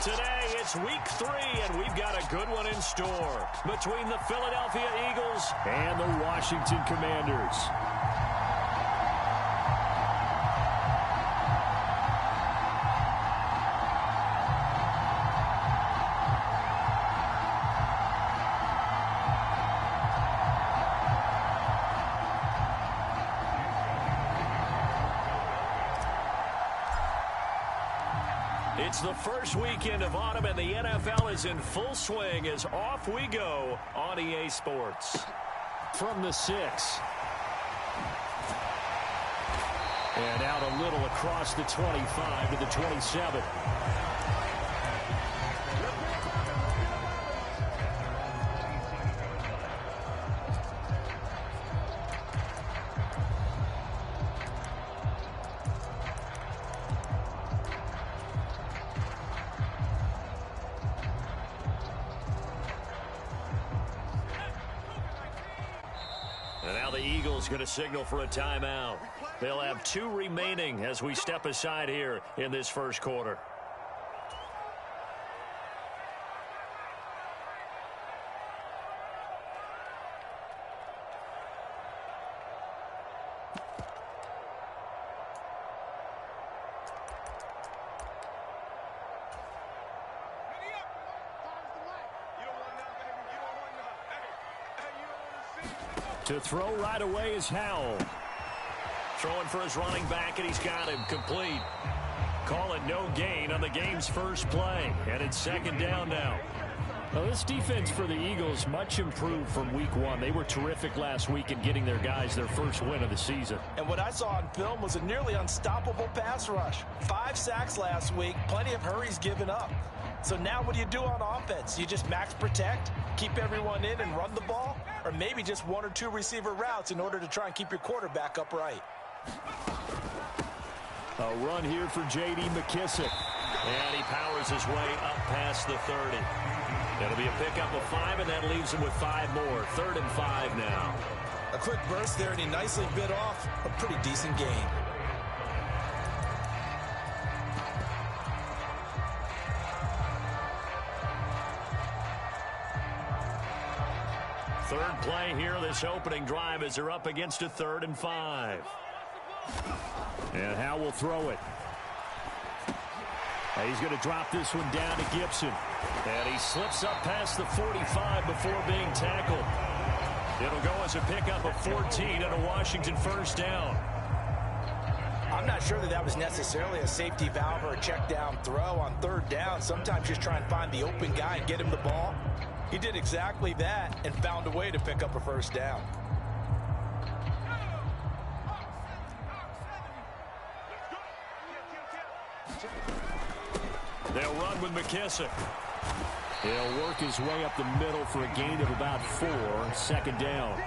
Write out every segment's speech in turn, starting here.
Today, it's week 3, and we've got a good one in store between the Philadelphia Eagles and the Washington Commanders. It's the first weekend of autumn, and the NFL is in full swing as off we go on EA Sports. From the 6. And out a little across the 25 to the 27. And now the Eagles going to signal for a timeout. They'll have 2 remaining as we step aside here in this first quarter. To throw right away is Howell. Throwing for his running back, and he's got him complete. Call it no gain on the game's first play, and it's second down now. Now, this defense for the Eagles much improved from week 1. They were terrific last week in getting their guys their first win of the season. And what I saw on film was a nearly unstoppable pass rush. 5 sacks last week, plenty of hurries given up. So now what do you do on offense? You just max protect, keep everyone in and run the ball? Or maybe just 1 or 2 receiver routes in order to try and keep your quarterback upright. A run here for J.D. McKissick. And he powers his way up past the 30. That'll be a pickup of 5, and that leaves him with 5 more. 3rd and 5 now. A quick burst there, and he nicely bit off a pretty decent gain. Third play here, this opening drive, as they're up against a 3rd and 5. And Howe will throw it. He's going to drop this one down to Gibson. And he slips up past the 45 before being tackled. It'll go as a pickup of 14 and a Washington first down. I'm not sure that was necessarily a safety valve or a check down throw on 3rd down. Sometimes just try and find the open guy and get him the ball. He did exactly that and found a way to pick up a first down. They'll run with McKissick. He'll work his way up the middle for a gain of about 4. 2nd down.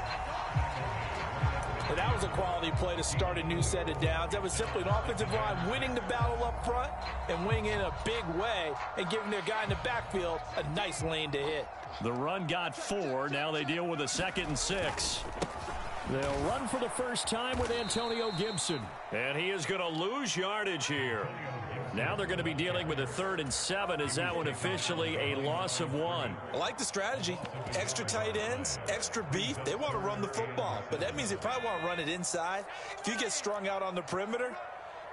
Well, that was a quality play to start a new set of downs. That was simply an offensive line winning the battle up front and winning in a big way and giving their guy in the backfield a nice lane to hit. The run got 4. Now they deal with a 2nd and 6. They'll run for the first time with Antonio Gibson. And he is going to lose yardage here. Now they're going to be dealing with a 3rd and 7. Is that one officially a loss of 1? I like the strategy. Extra tight ends, extra beef. They want to run the football, but that means they probably want to run it inside. If you get strung out on the perimeter,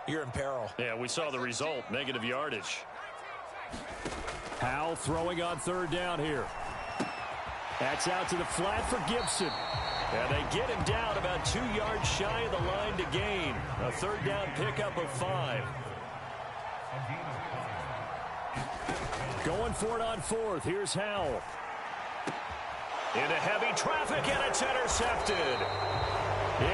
you're in peril. Yeah, we saw the result, negative yardage. Howell throwing on 3rd down here. That's out to the flat for Gibson. And they get him down about 2 yards shy of the line to gain. A 3rd down pickup of 5. Going for it on 4th. Here's Howell. Into heavy traffic, and it's intercepted.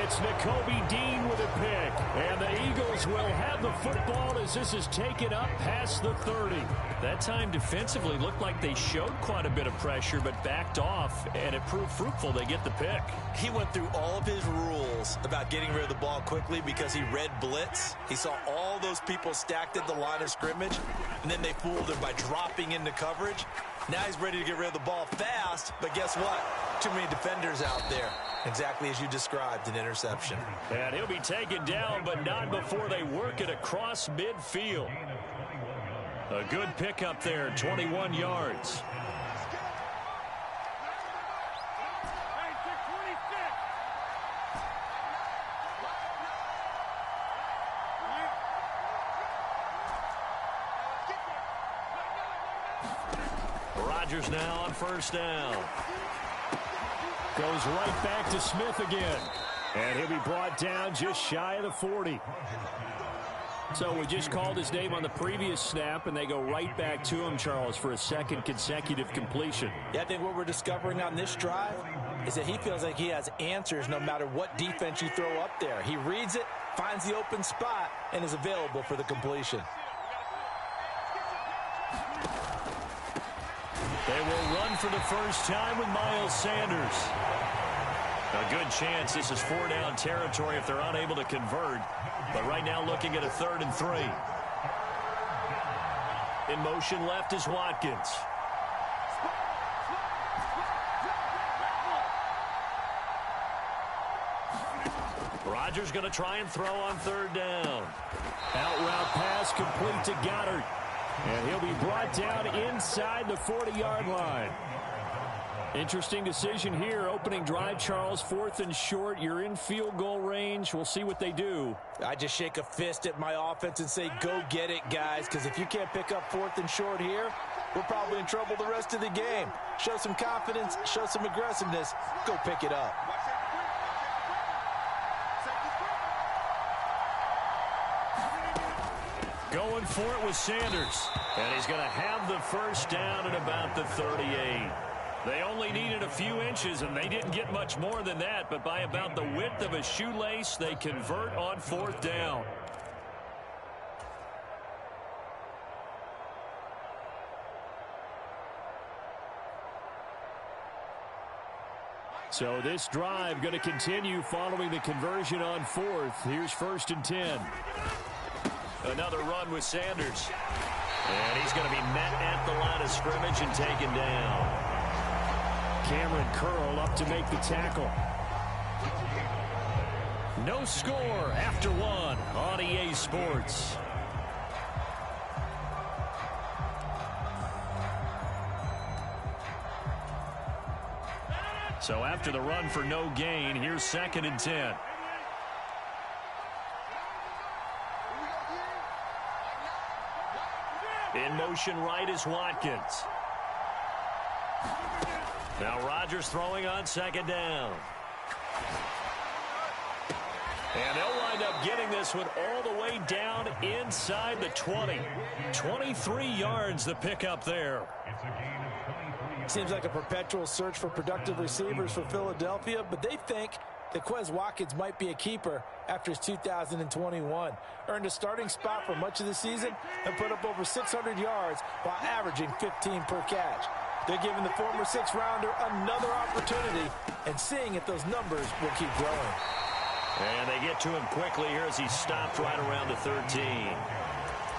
It's Nakobe Dean with a pick. And the Eagles will have the football as this is taken up past the 30. That time defensively looked like they showed quite a bit of pressure but backed off, and it proved fruitful. They get the pick. He went through all of his rules about getting rid of the ball quickly because he read blitz. He saw all those people stacked at the line of scrimmage, and then they fooled him by dropping into coverage. Now he's ready to get rid of the ball fast, but guess what? Too many defenders out there. Exactly as you described, an interception. And he'll be taken down, but not before they work it across midfield. A good pickup there, 21 yards. Rodgers now on first down. Goes right back to Smith again. And he'll be brought down just shy of the 40. So we just called his name on the previous snap, and they go right back to him, Charles, for a second consecutive completion. Yeah, I think what we're discovering on this drive is that he feels like he has answers no matter what defense you throw up there. He reads it, finds the open spot, and is available for the completion. They will run for the first time with Miles Sanders. A good chance this is 4-down territory if they're unable to convert. But right now looking at a 3rd and 3. In motion left is Watkins. Rodgers going to try and throw on 3rd down. Out route pass complete to Goddard. And he'll be brought down inside the 40-yard line. Interesting decision here. Opening drive, Charles. 4th and short. You're in field goal range. We'll see what they do. I just shake a fist at my offense and say, go get it, guys. Because if you can't pick up 4th and short here, we're probably in trouble the rest of the game. Show some confidence. Show some aggressiveness. Go pick it up. Going for it with Sanders. And he's going to have the first down at about the 38. They only needed a few inches, and they didn't get much more than that. But by about the width of a shoelace, they convert on 4th down. So this drive going to continue following the conversion on 4th. Here's 1st and 10. Another run with Sanders. And he's going to be met at the line of scrimmage and taken down. Cameron Curl up to make the tackle. No score after 1 on EA Sports. So after the run for no gain, here's 2nd and 10. In motion right is Watkins. Now Rodgers throwing on 2nd down. And they'll wind up getting this one all the way down inside the 20. 23 yards the pickup there. Seems like a perpetual search for productive receivers for Philadelphia, but they think that Quez Watkins might be a keeper after his 2021. Earned a starting spot for much of the season and put up over 600 yards while averaging 15 per catch. They're giving the former 6th-rounder another opportunity and seeing if those numbers will keep growing. And they get to him quickly here as he stopped right around the 13.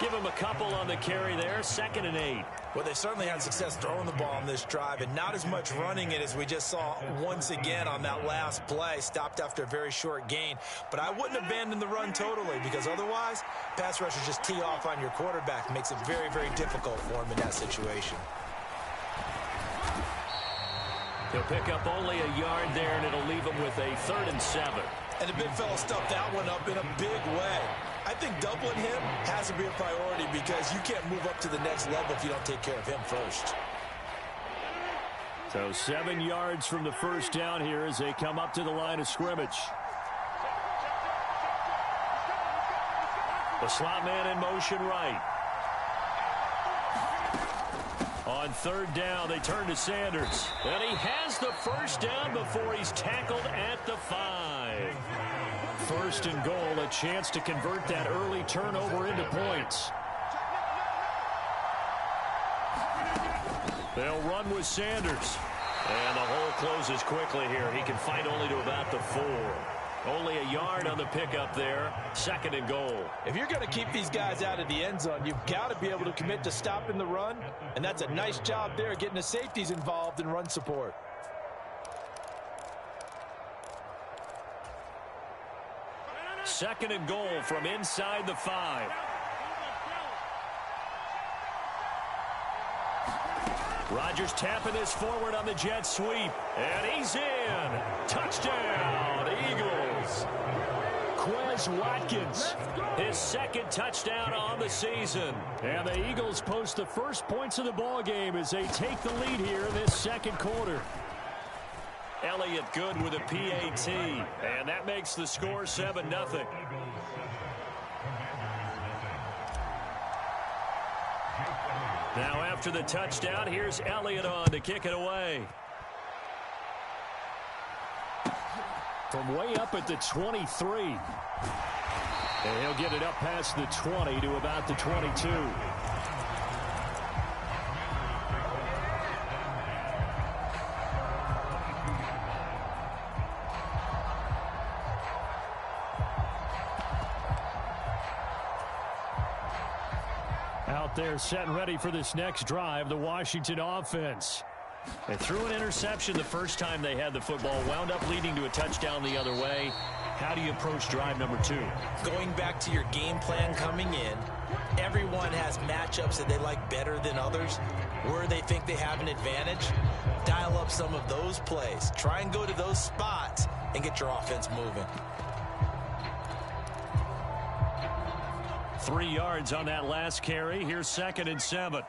Give him a couple on the carry there, 2nd and 8. Well, they certainly had success throwing the ball on this drive and not as much running it as we just saw once again on that last play. Stopped after a very short gain. But I wouldn't abandon the run totally because otherwise, pass rushers just tee off on your quarterback. Makes it very, very difficult for him in that situation. He'll pick up only a yard there, and it'll leave him with a 3rd and 7. And the big fella stuffed that one up in a big way. I think doubling him has to be a priority because you can't move up to the next level if you don't take care of him first. So 7 yards from the first down here as they come up to the line of scrimmage. The slot man in motion right. On 3rd down, they turn to Sanders. And he has the first down before he's tackled at the 5. 1st and goal, a chance to convert that early turnover into points. They'll run with Sanders. And the hole closes quickly here. He can fight only to about the 4. Only a yard on the pickup there. 2nd and goal. If you're going to keep these guys out of the end zone, you've got to be able to commit to stopping the run. And that's a nice job there, getting the safeties involved in run support. Second and goal from inside the 5. Rodgers tapping this forward on the jet sweep. And he's in. Touchdown, Eagles. Quez Watkins, his second touchdown on the season. And the Eagles post the first points of the ball game as they take the lead here in this second quarter. Elliott good with a PAT, and that makes the score 7-0. Now after the touchdown, here's Elliott on to kick it away. From way up at the 23. And he'll get it up past the 20 to about the 22. Out there set and ready for this next drive, the Washington offense. They threw an interception the first time they had the football, wound up leading to a touchdown the other way. How do you approach drive number 2? Going back to your game plan coming in, everyone has matchups that they like better than others. Where they think they have an advantage, dial up some of those plays. Try and go to those spots and get your offense moving. 3 yards on that last carry. Here's 2nd and 7.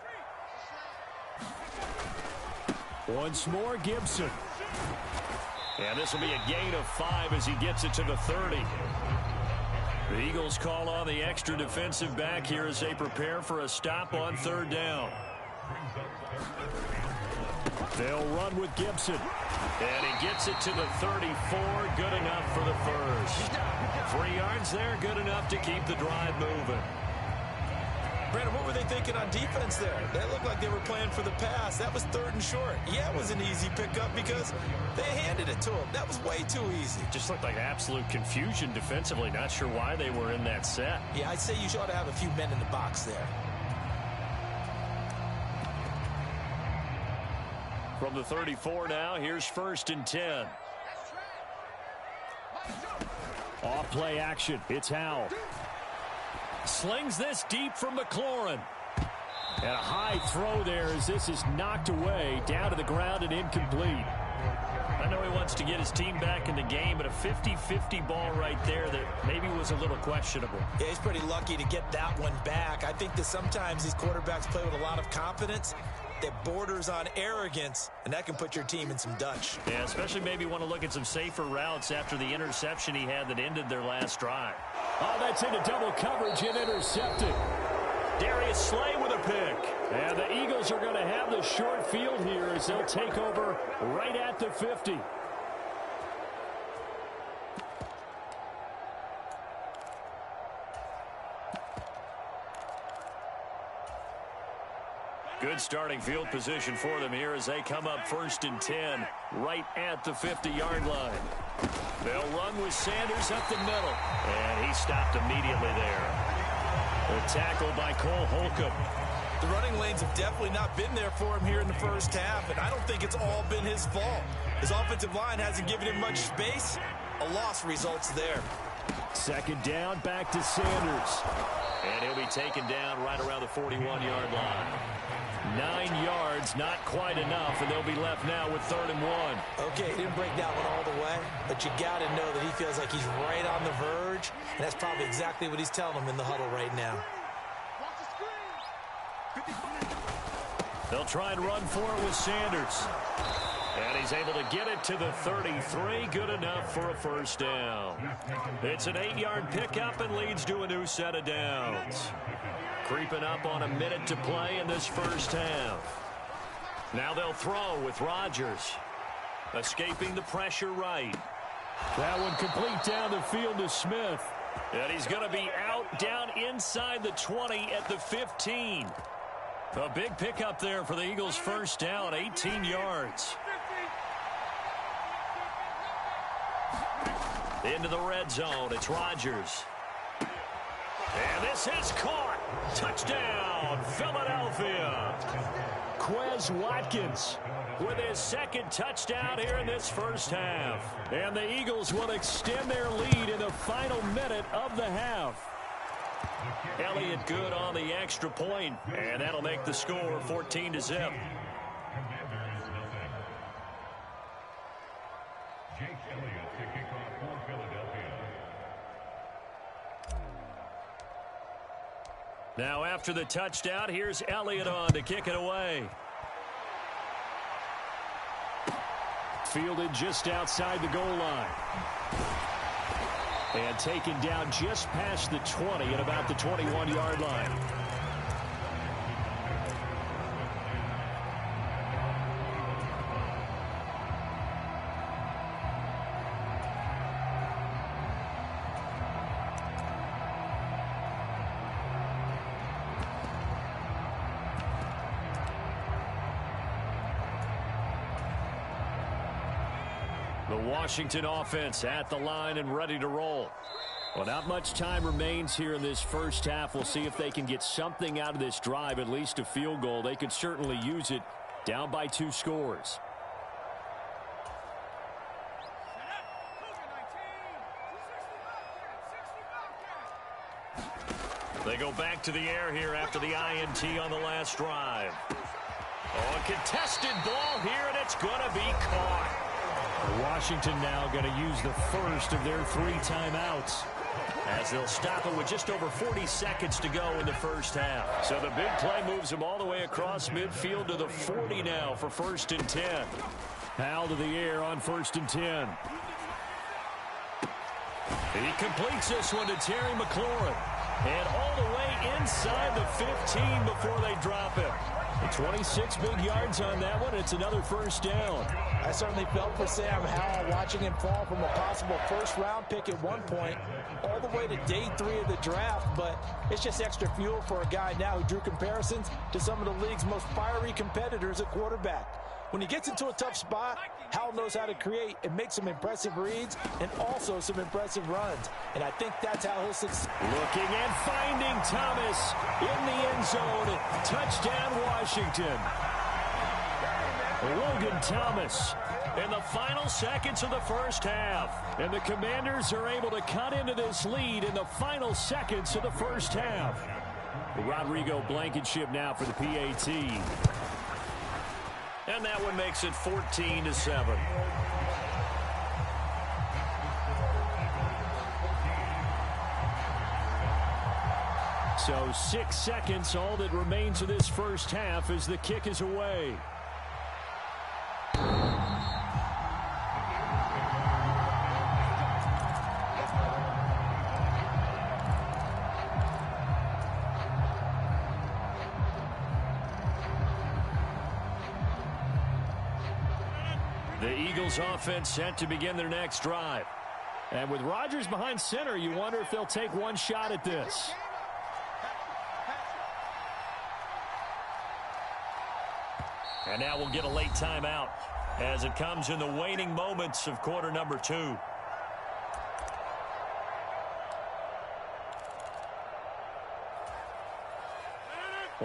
Once more, Gibson. And this will be a gain of 5 as he gets it to the 30. The Eagles call on the extra defensive back here as they prepare for a stop on 3rd down. They'll run with Gibson. And he gets it to the 34. Good enough for the first. 3 yards there, good enough to keep the drive moving. Brandon, what were they thinking on defense there? They looked like they were playing for the pass. That was 3rd and short. Yeah, it was an easy pickup because they handed it to him. That was way too easy. Just looked like absolute confusion defensively. Not sure why they were in that set. Yeah, I'd say you ought to have a few men in the box there. From the 34 now, here's 1st and 10. Off play action. It's Howell. Slings this deep from McLaurin. And a high throw there as this is knocked away, down to the ground and incomplete. I know he wants to get his team back in the game, but a 50-50 ball right there that maybe was a little questionable. Yeah, he's pretty lucky to get that one back. I think that sometimes these quarterbacks play with a lot of confidence that borders on arrogance, and that can put your team in some Dutch. Yeah, especially maybe want to look at some safer routes after the interception he had that ended their last drive. Oh, that's into double coverage and intercepted. Darius Slay with a pick. And the Eagles are going to have the short field here as they'll take over right at the 50. Good starting field position for them here as they come up 1st and 10 right at the 50-yard line. They'll run with Sanders up the middle. And he stopped immediately there. A tackle by Cole Holcomb. The running lanes have definitely not been there for him here in the first half, and I don't think it's all been his fault. His offensive line hasn't given him much space. A loss results there. 2nd down, back to Sanders. And he'll be taken down right around the 41-yard line. 9 yards, not quite enough, and they'll be left now with 3rd and 1. Okay, he didn't break that one all the way, but you got to know that he feels like he's right on the verge, and that's probably exactly what he's telling them in the huddle right now. They'll try and run for it with Sanders. And he's able to get it to the 33. Good enough for a 1st down. It's an 8-yard pickup and leads to a new set of downs. Creeping up on a minute to play in this first half. Now they'll throw with Rodgers. Escaping the pressure right. That one complete down the field to Smith. And he's going to be out down inside the 20 at the 15. A big pickup there for the Eagles' 1st down, 18 yards. Into the red zone, it's Rodgers. And this is caught. Touchdown, Philadelphia. Quez Watkins with his 2nd touchdown here in this first half. And the Eagles will extend their lead in the final minute of the half. Elliott good on the extra point, and that'll make the score 14-0. Now after the touchdown, here's Elliott on to kick it away. Fielded just outside the goal line. And taken down just past the 20 at about the 21-yard line. The Washington offense at the line and ready to roll. Well, not much time remains here in this first half. We'll see if they can get something out of this drive, at least a field goal. They could certainly use it, down by 2 scores. They go back to the air here after the INT on the last drive. Oh, a contested ball here, and it's going to be caught. Washington now going to use the first of their 3 timeouts, as they'll stop it with just over 40 seconds to go in the first half. So the big play moves them all the way across midfield to the 40 now for 1st and 10. Powell to the air on 1st and 10. He completes this one to Terry McLaurin. And all the way inside the 15 before they drop him. 26 big yards on that one. It's another first down. I certainly felt for Sam Howell watching him fall from a possible first-round pick at one point all the way to day 3 of the draft, but it's just extra fuel for a guy now who drew comparisons to some of the league's most fiery competitors at quarterback. When he gets into a tough spot, Howell knows how to create and make some impressive reads and also some impressive runs. And I think that's how he'll succeed. Looking and finding Thomas in the end zone. Touchdown, Washington. Logan Thomas in the final seconds of the first half. And the Commanders are able to cut into this lead in the final seconds of the first half. Rodrigo Blankenship now for the PAT. And that one makes it 14-7. So 6 seconds, all that remains of this first half as the kick is away. The Eagles offense set to begin their next drive. And with Rodgers behind center, you wonder if they'll take one shot at this. And now we'll get a late timeout as it comes in the waning moments of quarter number 2.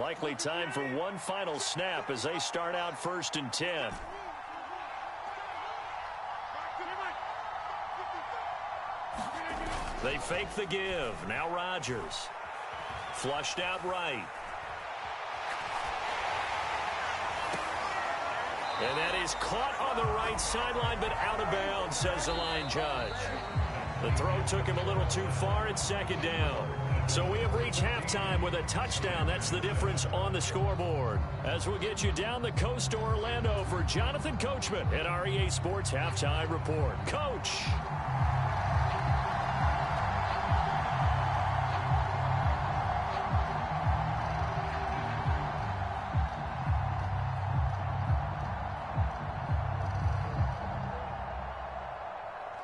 Likely time for one final snap as they start out 1st and 10. They fake the give. Now Rodgers. Flushed out right. And that is caught on the right sideline, but out of bounds, says the line judge. The throw took him a little too far. It's 2nd down. So we have reached halftime with a touchdown. That's the difference on the scoreboard. As we'll get you down the coast to Orlando for Jonathan Coachman at our EA Sports Halftime Report. Coach.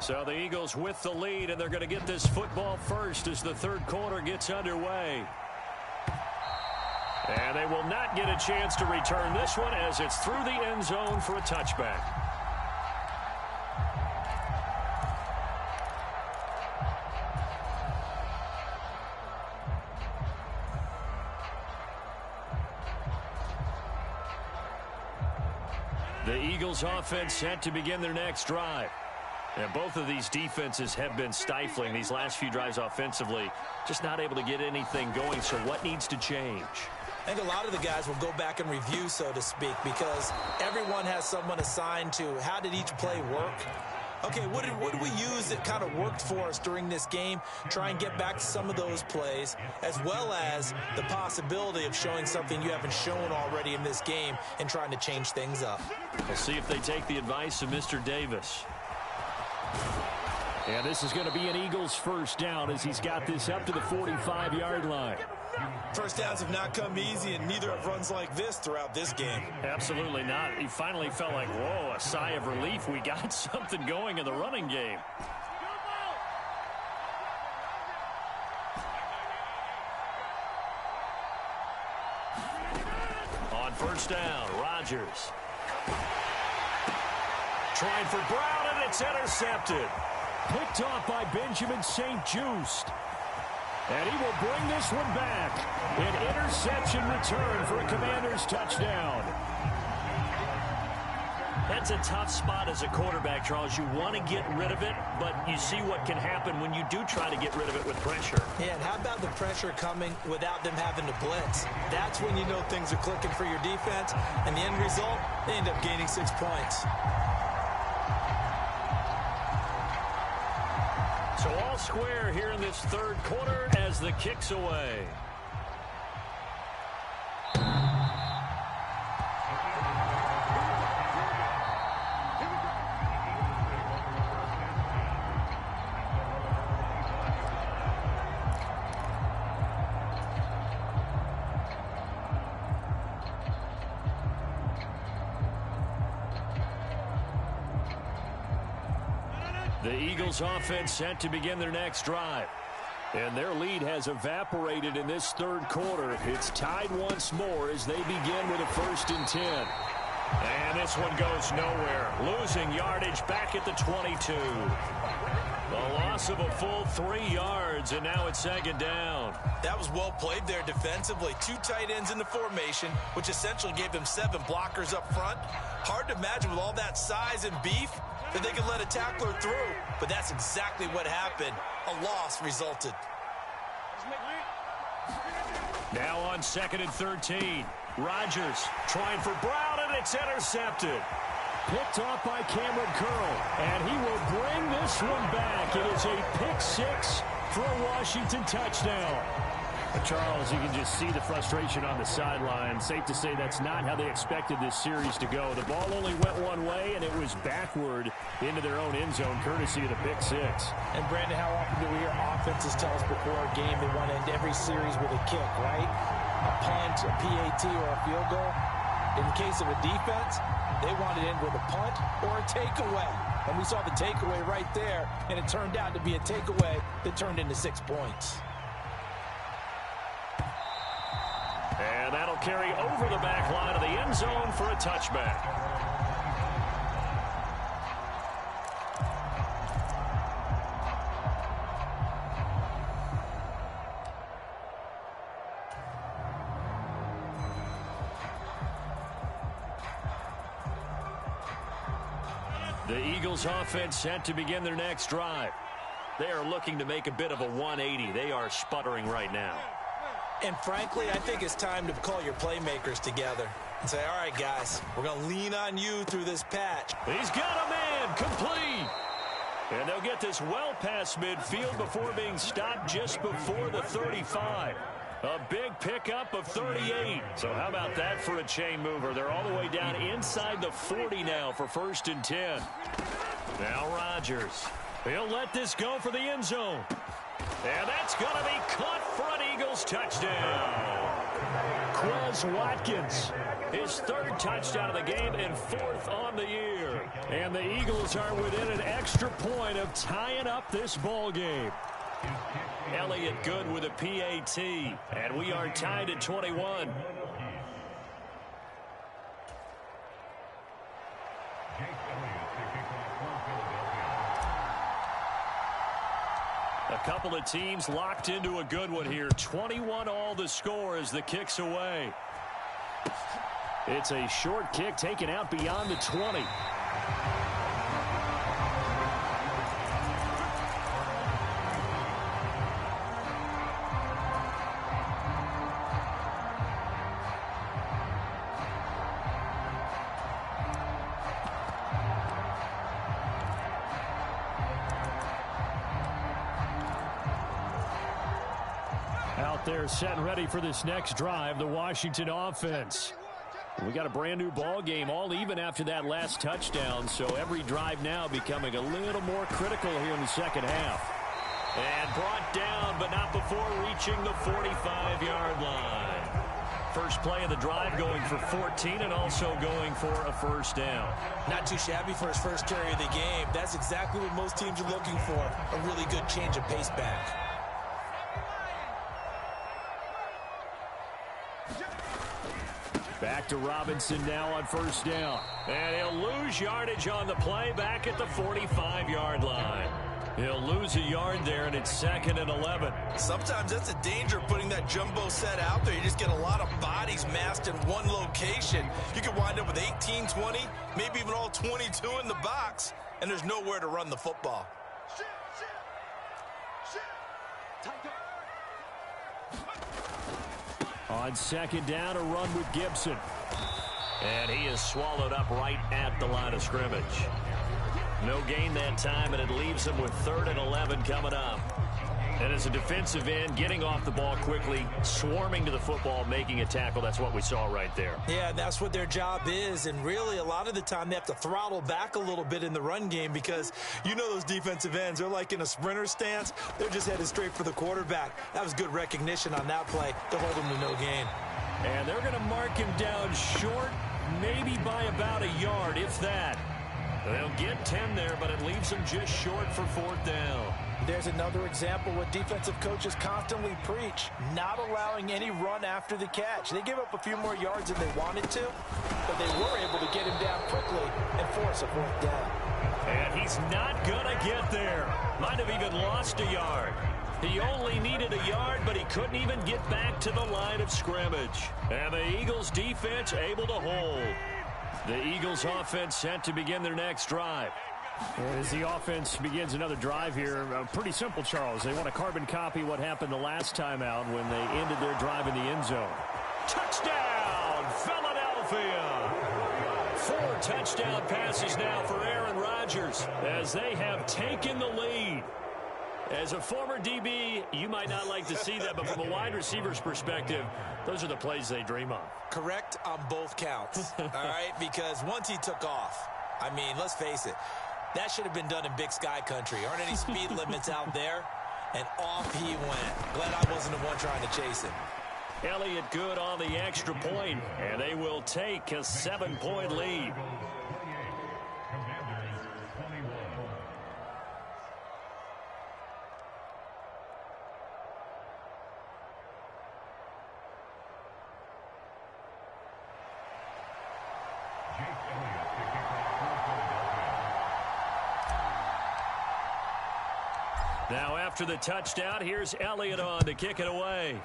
So the Eagles with the lead, and they're going to get this football first as the 3rd quarter gets underway. And they will not get a chance to return this one as it's through the end zone for a touchback. The Eagles offense set to begin their next drive. And both of these defenses have been stifling these last few drives offensively. Just not able to get anything going. So what needs to change? I think a lot of the guys will go back and review, so to speak, because everyone has someone assigned to how did each play work. Okay, what did we use that kind of worked for us during this game? Try and get back to some of those plays, as well as the possibility of showing something you haven't shown already in this game and trying to change things up. We'll see if they take the advice of Mr. Davis. And this is going to be an Eagles first down as he's got this up to the 45-yard line. First downs have not come easy, and neither have runs like this throughout this game. Absolutely not. He finally felt like, whoa, a sigh of relief. We got something going in the running game. On first down, Rodgers. Trying for Brown, and it's intercepted. Picked off by Benjamin St-Juste. And he will bring this one back. An interception return for a Commanders touchdown. That's a tough spot as a quarterback, Charles. You want to get rid of it, but you see what can happen when you do try to get rid of it with pressure. Yeah, and how about the pressure coming without them having to blitz? That's when you know things are clicking for your defense, and the end result, they end up gaining 6 points. So all square here in this third quarter as the kick's away. The Eagles offense set to begin their next drive. And their lead has evaporated in this third quarter. It's tied once more as they begin with a 1st and 10. And this one goes nowhere. Losing yardage back at the 22. A loss of a full 3 yards, and now it's 2nd down. That was well played there defensively. 2 tight ends in the formation, which essentially gave them 7 blockers up front. Hard to imagine with all that size and beef that they could let a tackler through, but that's exactly what happened. A loss resulted. Now on 2nd and 13. Rodgers trying for Brown, and it's intercepted. Picked off by Cameron Curl, and he will bring this one back. It is a pick 6 for a Washington touchdown. Charles, you can just see the frustration on the sideline. Safe to say that's not how they expected this series to go. The ball only went one way, and it was backward into their own end zone, courtesy of the pick 6. And, Brandon, how often do we hear offenses tell us before a game they want to end every series with a kick, right? A punt, a PAT, or a field goal. In the case of a defense, they want to end with a punt or a takeaway. And we saw the takeaway right there, and it turned out to be a takeaway that turned into 6 points. And that'll carry over the back line of the end zone for a touchback. The Eagles offense set to begin their next drive. They are looking to make a bit of a 180. They are sputtering right now. And frankly, I think it's time to call your playmakers together and say, all right, guys, we're going to lean on you through this patch. He's got a man, complete. And they'll get this well past midfield before being stopped just before the 35. A big pickup of 38. So how about that for a chain mover? They're all the way down inside the 40 now for 1st and 10. Now Rodgers. He'll let this go for the end zone. And that's going to be caught for an Eagles touchdown. Quez Watkins, his 3rd touchdown of the game and 4th on the year. And the Eagles are within an extra point of tying up this ball game. Elliott good with a PAT, and we are tied at 21. A couple of teams locked into a good one here. 21 all the score as the kick's away. It's a short kick taken out beyond the 20. They're set and ready for this next drive, the Washington offense. We got a brand new ball game, all even after that last touchdown, so every drive now becoming a little more critical here in the second half. And brought down, but not before reaching the 45-yard line. First play of the drive going for 14 and also going for a first down. Not too shabby for his first carry of the game. That's exactly what most teams are looking for, a really good change of pace back. Back to Robinson now on first down. And he'll lose yardage on the play back at the 45-yard line. He'll lose a yard there, and it's 2nd and 11. Sometimes that's a danger putting that jumbo set out there. You just get a lot of bodies massed in one location. You could wind up with 18, 20, maybe even all 22 in the box, and there's nowhere to run the football. On second down, a run with Gibson. And he is swallowed up right at the line of scrimmage. No gain that time, and it leaves him with 3rd and 11 coming up. And as a defensive end, getting off the ball quickly, swarming to the football, making a tackle, that's what we saw right there. Yeah, that's what their job is, and really a lot of the time they have to throttle back a little bit in the run game because you know those defensive ends, they're like in a sprinter stance. They're just headed straight for the quarterback. That was good recognition on that play to hold him to no gain. And they're going to mark him down short, maybe by about a yard, if that. They'll get 10 there, but it leaves them just short for 4th down. There's another example what defensive coaches constantly preach, not allowing any run after the catch. They give up a few more yards than they wanted to, but they were able to get him down quickly and force a 4th down. And he's not going to get there. Might have even lost a yard. He only needed a yard, but he couldn't even get back to the line of scrimmage. And the Eagles defense able to hold. The Eagles offense set to begin their next drive. As the offense begins another drive here, pretty simple, Charles. They want to carbon copy what happened the last time out when they ended their drive in the end zone. Touchdown, Philadelphia! 4 touchdown passes now for Aaron Rodgers as they have taken the lead. As a former DB, you might not like to see that, but from a wide receiver's perspective, those are the plays they dream of. Correct on both counts, all right? Because once he took off, I mean, let's face it, that should have been done in Big Sky country. Aren't any speed limits out there? And off he went. Glad I wasn't the one trying to chase him. Elliott good on the extra point, and they will take a 7-point lead. Now after the touchdown, here's Elliott on to kick it away.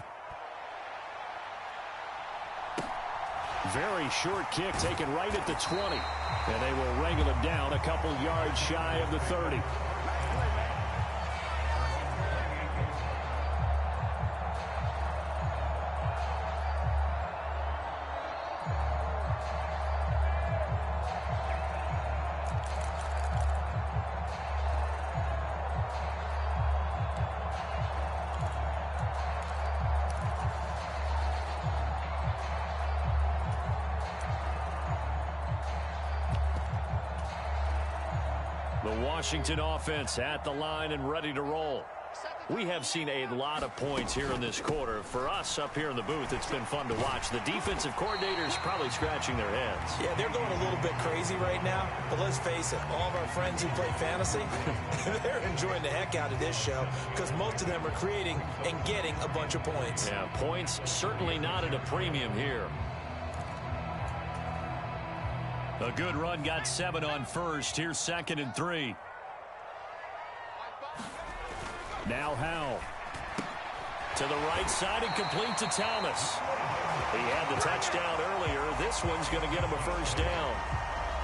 Very short kick taken right at the 20. And they will wrangle him down a couple yards shy of the 30. The Washington offense at the line and ready to roll. We have seen a lot of points here in this quarter. For us up here in the booth, it's been fun to watch. The defensive coordinators probably scratching their heads. Yeah, they're going a little bit crazy right now. But let's face it, all of our friends who play fantasy, they're enjoying the heck out of this show because most of them are creating and getting a bunch of points. Yeah, points certainly not at a premium here. A good run, got 7 on first. Here's 2nd and 3. Now Howell. To the right side and complete to Thomas. He had the touchdown earlier. This one's going to get him a first down.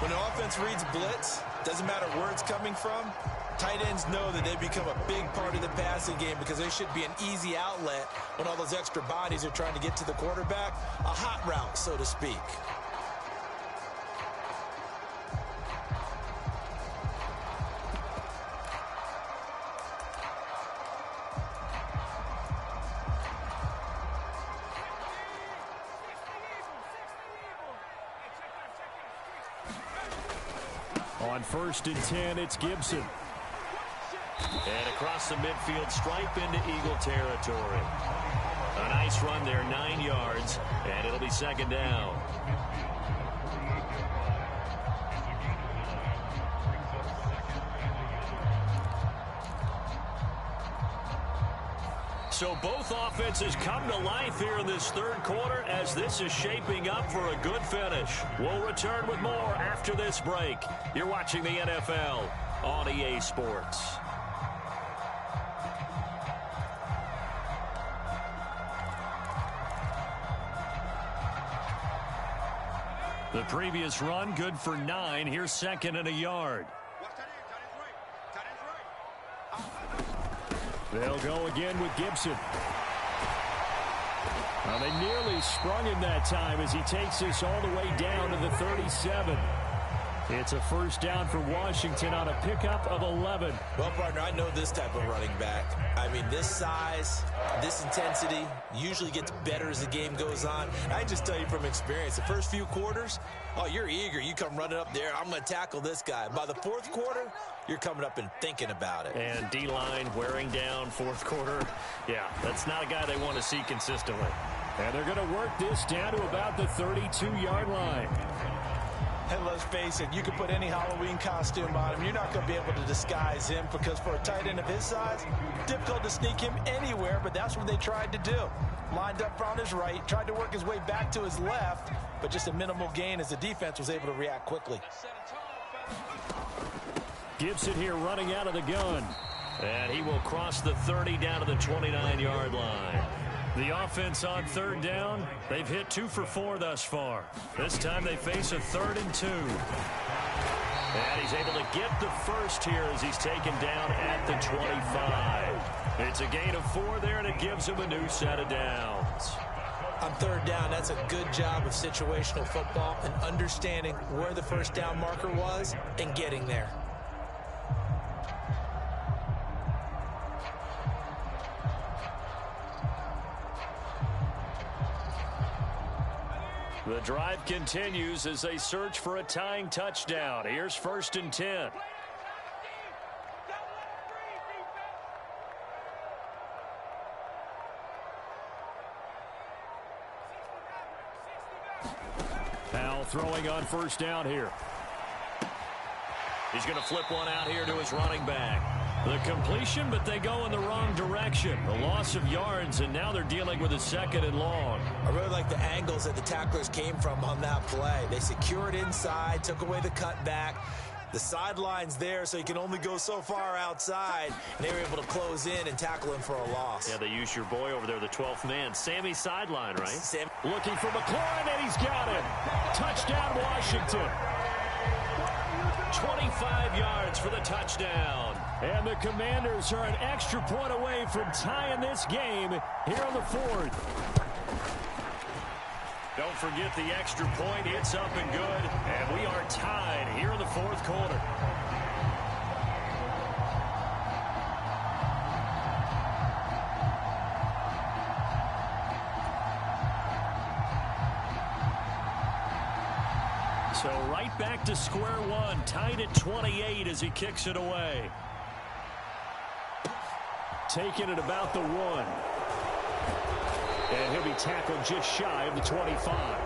When an offense reads blitz, doesn't matter where it's coming from, tight ends know that they become a big part of the passing game because there should be an easy outlet when all those extra bodies are trying to get to the quarterback. A hot route, so to speak. On 1st and 10, it's Gibson. And across the midfield stripe into Eagle territory. A nice run there, 9 yards, and it'll be 2nd down. So both offenses come to life here in this 3rd quarter as this is shaping up for a good finish. We'll return with more after this break. You're watching the NFL on EA Sports. The previous run good for 9. Here's 2nd and a yard. They'll go again with Gibson. Well, they nearly sprung him that time as he takes this all the way down to the 37. It's a 1st down for Washington on a pickup of 11. Well, partner, I know this type of running back. I mean, this size, this intensity usually gets better as the game goes on. I just tell you from experience, the first few quarters, oh, you're eager. You come running up there, I'm going to tackle this guy. By the 4th quarter, you're coming up and thinking about it. And D-line wearing down 4th quarter. Yeah, that's not a guy they want to see consistently. And they're going to work this down to about the 32-yard line. And let's face it, you can put any Halloween costume on him. You're not going to be able to disguise him because for a tight end of his size, difficult to sneak him anywhere, but that's what they tried to do. Lined up on his right, tried to work his way back to his left, but just a minimal gain as the defense was able to react quickly. Gibson here running out of the gun. And he will cross the 30 down to the 29-yard line. The offense on 3rd down, they've hit 2 for 4 thus far. This time they face a 3rd and 2. And he's able to get the first here as he's taken down at the 25. It's a gain of 4 there, and it gives him a new set of downs. On 3rd down, that's a good job of situational football and understanding where the 1st down marker was and getting there. The drive continues as they search for a tying touchdown. Here's 1st and 10. Powell throwing on 1st down here. He's going to flip one out here to his running back. The completion, but they go in the wrong direction. A loss of yards, and now they're dealing with a 2nd and long. I really like the angles that the tacklers came from on that play. They secured inside, took away the cutback. The sideline's there, so he can only go so far outside. And they were able to close in and tackle him for a loss. Yeah, they used your boy over there, the 12th man. Sammy sideline, right? Looking for McLaurin, and he's got him. Touchdown, Washington. 25 yards for the touchdown. And the Commanders are an extra point away from tying this game here on the 4th. Don't forget the extra point. It's up and good. And we are tied here in the 4th quarter. So right back to square one, tied at 28 as he kicks it away. Taking it about the 1. And he'll be tackled just shy of the 25.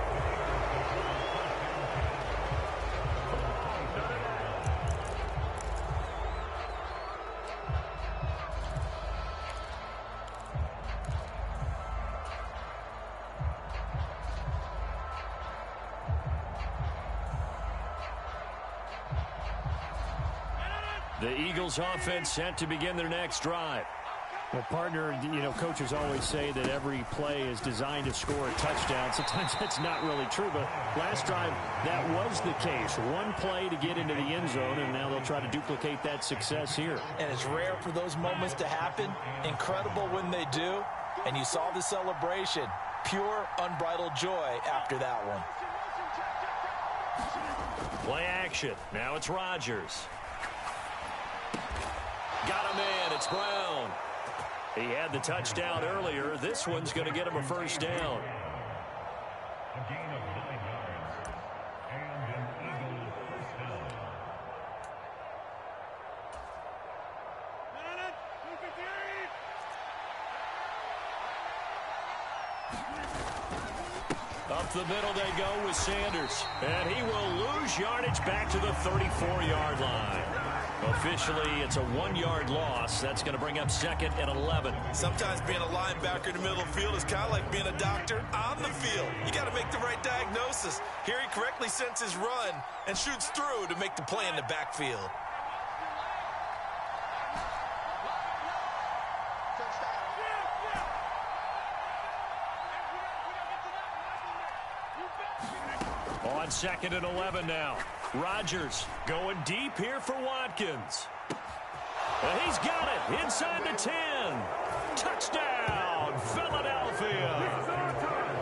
The Eagles offense set to begin their next drive. Well, partner, you know, coaches always say that every play is designed to score a touchdown. Sometimes that's not really true, but last drive, that was the case. One play to get into the end zone, and now they'll try to duplicate that success here. And it's rare for those moments to happen. Incredible when they do. And you saw the celebration. Pure, unbridled joy after that one. Play action. Now it's Rodgers. Got him in. It's Brown. He had the touchdown earlier. This one's going to get him a first down. the middle they go with Sanders. And he will lose yardage back to the 34-yard line. Officially, it's a 1-yard loss. That's going to bring up 2nd and 11. Sometimes being a linebacker in the middle of the field is kind of like being a doctor on the field. You got to make the right diagnosis. Here he correctly senses run and shoots through to make the play in the backfield. On 2nd and 11 now. Rodgers going deep here for Watkins. He's got it inside the 10. Touchdown, Philadelphia.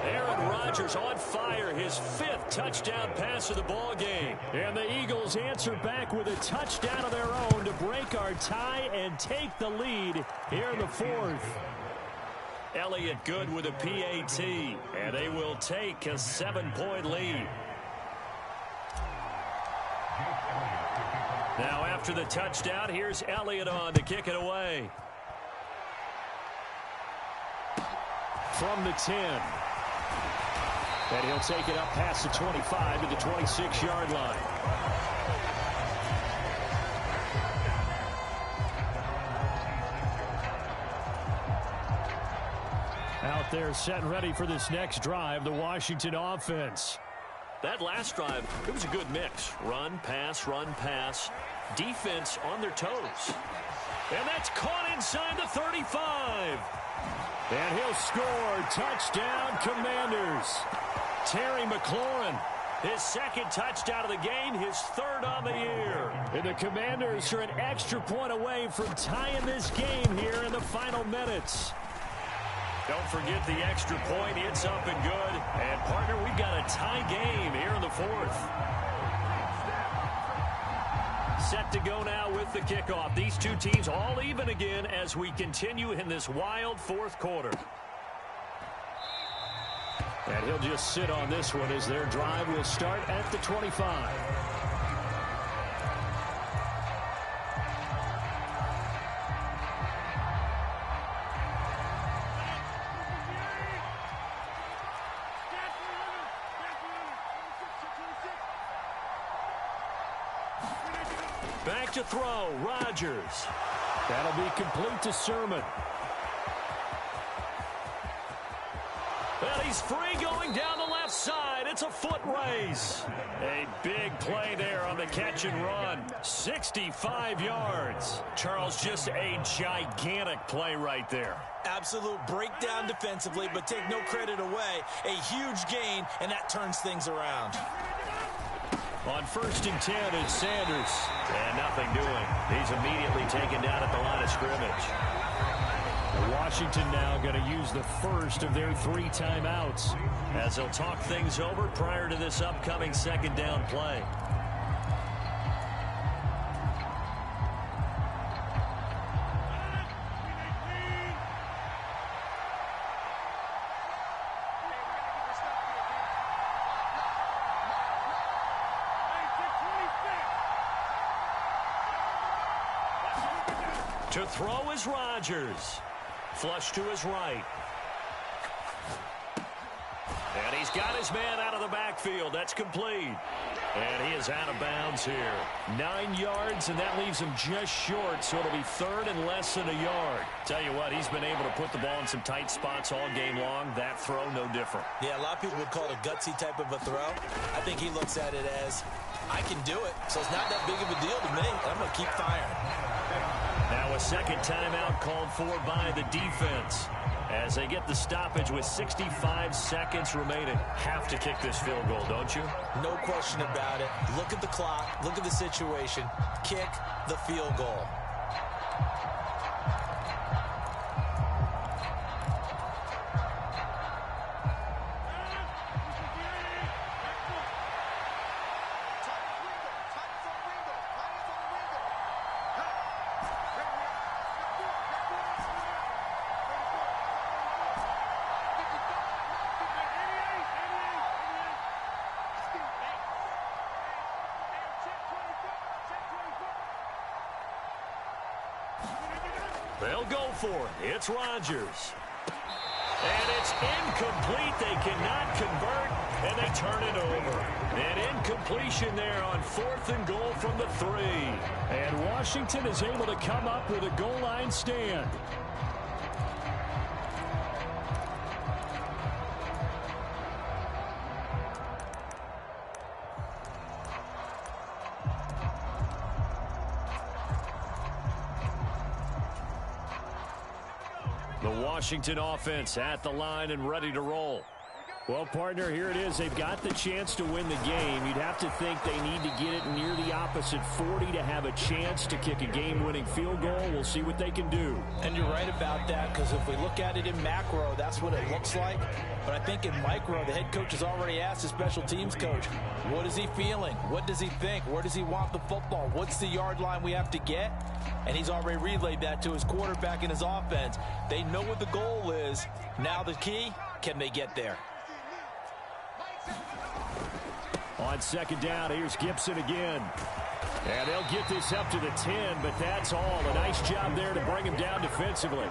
Aaron Rodgers on fire, his 5th touchdown pass of the ball game. And the Eagles answer back with a touchdown of their own to break our tie and take the lead here in the 4th. Elliott good with a PAT, and they will take a 7-point lead. Now after the touchdown, here's Elliott on to kick it away. From the 10. And he'll take it up past the 25 to the 26-yard line. Out there set and ready for this next drive, the Washington offense. That last drive, it was a good mix. Run, pass, defense on their toes. And that's caught inside the 35. And he'll score. Touchdown, Commanders. Terry McLaurin, his 2nd touchdown of the game, his 3rd on the year. And the Commanders are an extra point away from tying this game here in the final minutes. Don't forget the extra point. It's up and good. And, partner, we've got a tie game here in the 4th. Set to go now with the kickoff. These two teams all even again as we continue in this wild 4th quarter. And he'll just sit on this one as their drive will start at the 25. Back to throw, Rodgers. That'll be complete to Sermon. And he's free going down the left side. It's a foot race. A big play there on the catch and run. 65 yards. Charles, just a gigantic play right there. Absolute breakdown defensively, but take no credit away. A huge gain, and that turns things around. On 1st and 10, it's Sanders. And nothing doing. He's immediately taken down at the line of scrimmage. Washington now going to use the first of their 3 timeouts as they'll talk things over prior to this upcoming 2nd down play. To throw is Rodgers. Flush to his right. And he's got his man out of the backfield. That's complete. And he is out of bounds here. 9 yards, and that leaves him just short, so it'll be 3rd and less than a yard. Tell you what, he's been able to put the ball in some tight spots all game long. That throw, no different. Yeah, a lot of people would call it a gutsy type of a throw. I think he looks at it as, I can do it, so it's not that big of a deal to me. I'm going to keep firing. Now a 2nd timeout called for by the defense as they get the stoppage with 65 seconds remaining. Have to kick this field goal, don't you? No question about it. Look at the clock. Look at the situation. Kick the field goal. They'll go for it. It's Rodgers. And it's incomplete. They cannot convert, and they turn it over. An incompletion there on 4th and goal from the 3. And Washington is able to come up with a goal line stand. The Washington offense at the line and ready to roll. Well, partner, here it is. They've got the chance to win the game. You'd have to think they need to get it near the opposite 40 to have a chance to kick a game-winning field goal. We'll see what they can do. And you're right about that, because if we look at it in macro, that's what it looks like. But I think in micro, the head coach has already asked the special teams coach, what is he feeling? What does he think? Where does he want the football? What's the yard line we have to get? And he's already relayed that to his quarterback and his offense. They know what the goal is. Now the key, can they get there? On 2nd down, here's Gibson again. And they'll get this up to the 10, but that's all. A nice job there to bring him down defensively.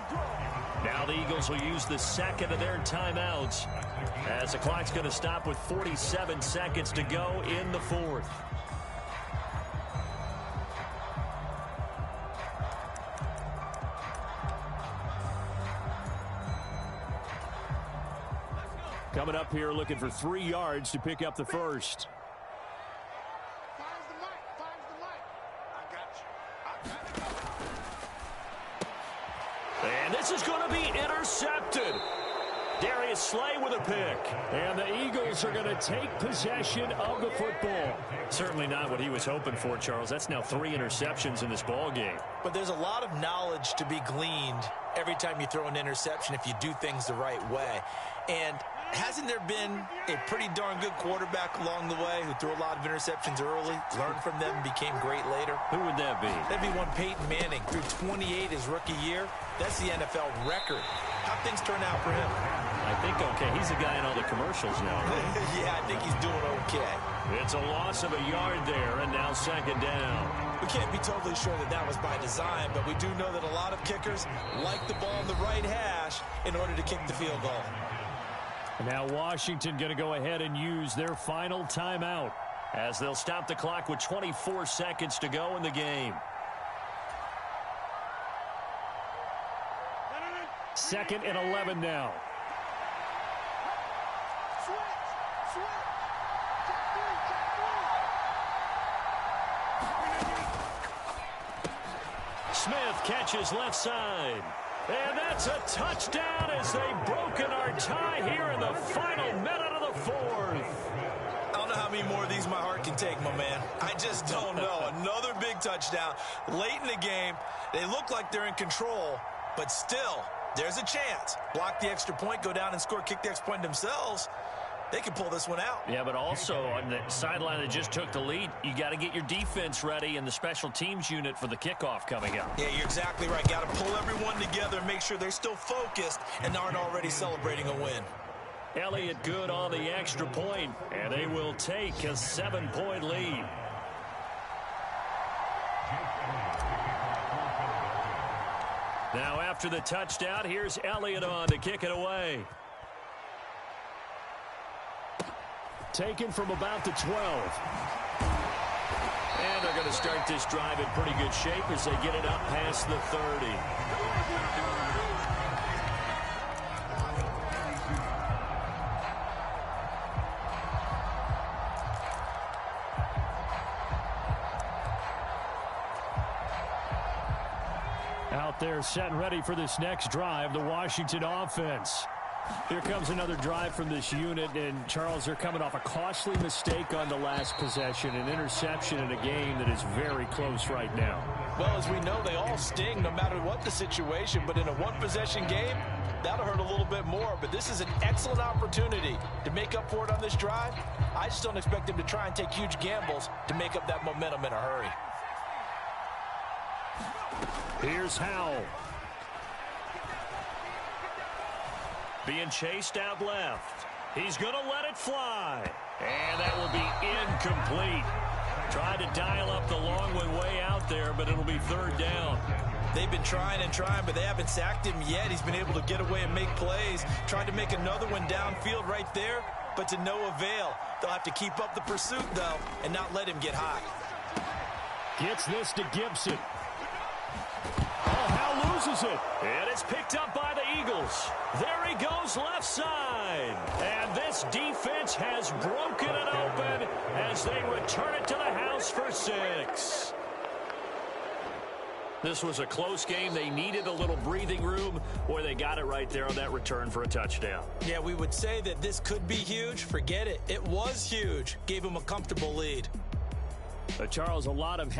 Now the Eagles will use the 2nd of their timeouts as the clock's going to stop with 47 seconds to go in the 4th. Coming up here looking for 3 yards to pick up the first. And this is going to be intercepted. Darius Slay with a pick. And the Eagles are going to take possession of the football. Certainly not what he was hoping for, Charles. That's now 3 interceptions in this ball game. But there's a lot of knowledge to be gleaned every time you throw an interception if you do things the right way. And hasn't there been a pretty darn good quarterback along the way who threw a lot of interceptions early, learned from them, and became great later? Who would that be? That'd be one Peyton Manning. Threw 28 his rookie year. That's the NFL record. How'd things turn out for him? I think okay. He's the guy in all the commercials now, right? Yeah, I think he's doing okay. It's a loss of a yard there, and now 2nd down. We can't be totally sure that that was by design, but we do know that a lot of kickers like the ball in the right hash in order to kick the field goal. Now Washington going to go ahead and use their final timeout as they'll stop the clock with 24 seconds to go in the game. 2nd and 11 now. Smith catches left side. And that's a touchdown as they've broken our tie here in the final minute of the 4th. I don't know how many more of these my heart can take, my man. I just don't know. Another big touchdown late in the game. They look like they're in control, but still, there's a chance. Block the extra point, go down and score, kick the extra point themselves. They can pull this one out. Yeah, but also on the sideline that just took the lead, you got to get your defense ready and the special teams unit for the kickoff coming up. Yeah, you're exactly right. Got to pull everyone together and make sure they're still focused and aren't already celebrating a win. Elliott good on the extra point, and they will take a 7-point lead. Now after the touchdown, here's Elliott on to kick it away. Taken from about the 12. And they're going to start this drive in pretty good shape as they get it up past the 30. Out there set and ready for this next drive, the Washington offense. Here comes another drive from this unit, and Charles, they're coming off a costly mistake on the last possession, an interception in a game that is very close right now. Well, as we know, they all sting no matter what the situation, but in a one-possession game, that'll hurt a little bit more. But this is an excellent opportunity to make up for it on this drive. I just don't expect them to try and take huge gambles to make up that momentum in a hurry. Here's Howell. Being chased out left. He's going to let it fly. And that will be incomplete. Tried to dial up the long one way out there, but it'll be third down. They've been trying and trying, but they haven't sacked him yet. He's been able to get away and make plays. Tried to make another one downfield right there, but to no avail. They'll have to keep up the pursuit, though, and not let him get hot. Gets this to Gibson. Oh, Hal loses it. And it's picked up by the Eagles. There he goes left side. And this defense has broken it open as they return it to the house for 6. This was a close game. They needed a little breathing room. Boy, they got it right there on that return for a touchdown. Yeah, we would say that this could be huge. Forget it. It was huge. Gave him a comfortable lead. Charles, a lot of